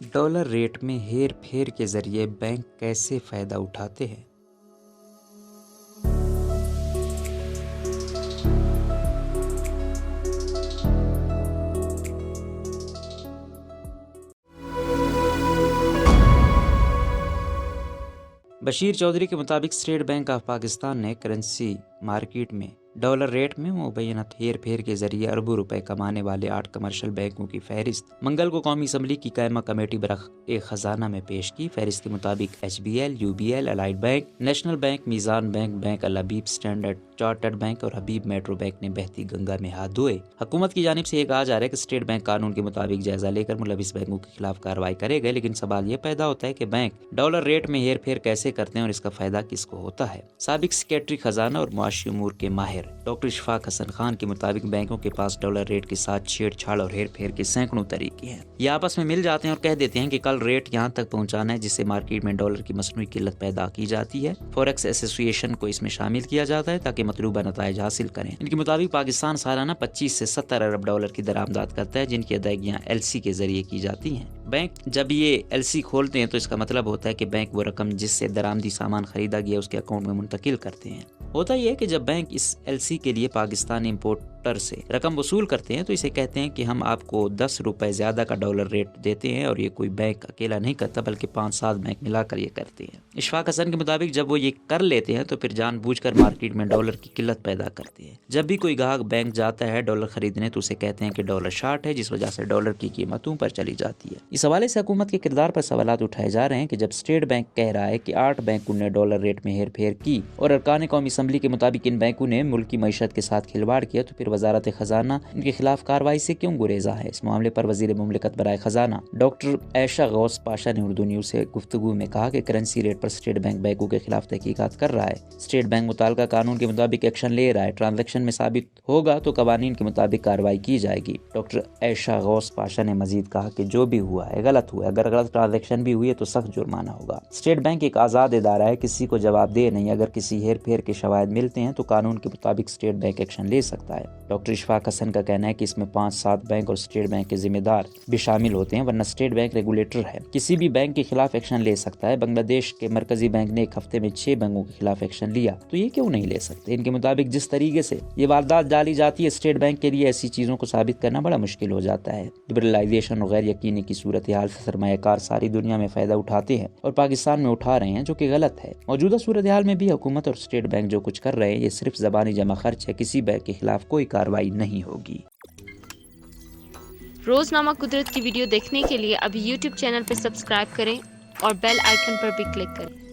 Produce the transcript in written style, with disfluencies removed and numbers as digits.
Dollar rate में हेर फेर के जरिए बैंक कैसे फायदा उठाते हैं? बशीर चौधरी के मुताबिक स्टेट बैंक ऑफ पाकिस्तान ने करेंसी मार्केट में डॉलर रेट में मुबैना हेर फेर के जरिए अरबों रुपए कमाने वाले 8 कमर्शियल बैंकों की फहरिस्त मंगल को कौमी असम्बली की कायमा कमेटी बरख खजाना में पेश की। फहरिस्त के मुताबिक HBL, UBL, allied bank, national bank, Meezan bank, bank Al Habib, standard chartered bank और हबीब मेट्रो बैंक ने बहती गंगा में हाथ धोए। हुकूमत की जानिब से ये कहा जा रहा है कि स्टेट बैंक कानून के मुताबिक जायजा लेकर मुलविस बैंकों के खिलाफ कार्रवाई करेगा, लेकिन सवाल ये पैदा होता है कि बैंक डॉलर रेट में हेर फेर कैसे करते हैं और इसका फायदा किसको होता है। साबिक सेक्रेटरी खजाना और मुआशी उमूर के माहिर डॉक्टर इशफाक हसन खान के मुताबिक बैंकों के पास डॉलर रेट के साथ छेड़छाड़ और हेर फेर के सैकड़ों तरीके हैं। ये आपस में मिल जाते हैं और कह देते हैं कि कल रेट यहाँ तक पहुँचाना है जिससे मार्केट में डॉलर की मसनूई किल्लत पैदा की जाती है। फॉरेक्स एसोसिएशन को इसमें शामिल किया जाता है ताकि मतलूबा नताइज हासिल करें। इनके मुताबिक पाकिस्तान सालाना 25 से 70 अरब डॉलर की दरामदाद करता है जिनकी अदायगियाँ LC के जरिए की जाती हैं। बैंक जब ये LC खोलते हैं तो इसका मतलब होता है कि बैंक वो रकम जिससे दरामदी सामान खरीदा गया उसके अकाउंट में मुंतकिल करते हैं। होता यह है कि जब बैंक इस LC के लिए पाकिस्तान इंपोर्टर से रकम वसूल करते हैं तो इसे कहते हैं कि हम आपको 10 रुपए ज्यादा का डॉलर रेट देते हैं, और ये कोई बैंक अकेला नहीं करता बल्कि 5-7 बैंक मिलाकर ये करते हैं। इशफाक हसन के मुताबिक जब वो ये कर लेते हैं तो फिर जानबूझकर मार्केट में डॉलर की किल्लत पैदा करते हैं। जब भी कोई ग्राहक बैंक जाता है डॉलर खरीदने तो उसे कहते हैं कि डॉलर शार्ट है, जिस वजह से डॉलर की कीमत ऊपर चली जाती है। इस हवाले से हुकूमत के किरदार पर सवालात उठाए जा रहे हैं कि जब स्टेट बैंक कह रहा है कि 8 बैंकों ने डॉलर रेट में हेर फेर की और अरकान कौमी असम्बली के मुताबिक इन बैंकों ने मुल्क की मईशत के साथ खिलवाड़ किया, तो फिर वजारत खजाना इनके खिलाफ कार्रवाई से क्यों गुरेजा है। इस मामले पर वजीर मुमलिकत बराए खजाना डॉक्टर ऐशा गौस पाशा ने उर्दू न्यूज से गुफ्तगू में कहा कि करेंसी रेट पर स्टेट बैंक बैंकों के खिलाफ तहकीकात कर रहा है। स्टेट बैंक मुताल्लिका कानून के मुताबिक एक्शन ले रहा है। ट्रांजैक्शन में साबित होगा तो कवानीन के मुताबिक कार्रवाई की जाएगी। डॉक्टर ऐशा गौस पाशा ने मजीद कहा कि जो भी हुआ है गलत हुआ है, अगर गलत ट्रांजैक्शन भी हुई है तो सख्त जुर्माना होगा। स्टेट बैंक एक आज़ाद इदारा है, किसी को जवाबदेह नहीं। अगर किसी हेर फेर के शवाहिद मिलते हैं तो कानून के मुताबिक स्टेट बैंक एक्शन ले सकता है। डॉक्टर इशफाक हसन का कहना है कि इसमें 5-7 बैंक और स्टेट बैंक के जिम्मेदार भी शामिल होते हैं, वरना स्टेट बैंक रेगुलेटर है, किसी भी बैंक के खिलाफ एक्शन ले सकता है। बांग्लादेश के मरकजी बैंक ने एक हफ्ते में 6 बैंकों के खिलाफ एक्शन लिया, तो ये क्यों नहीं ले सकते। इनके मुताबिक जिस तरीके से ये वारदात डाली जाती है स्टेट बैंक के लिए ऐसी चीजों को साबित करना बड़ा मुश्किल हो जाता है। लिबरलाइजेशन और गैर यकीनी की सूरत हाल से सरमायाकार सारी दुनिया में फायदा उठाते हैं और पाकिस्तान में उठा रहे हैं, जो कि गलत है। मौजूदा सूरत हाल में भी हुकूमत और स्टेट बैंक जो कुछ कर रहे हैं ये सिर्फ ज़बानी जमा खर्च है, किसी बैंक के खिलाफ कोई कार्रवाई नहीं होगी। रोजनामा कुदरत की वीडियो देखने के लिए अभी YouTube चैनल पर सब्सक्राइब करें और बेल आइकन पर भी क्लिक करें।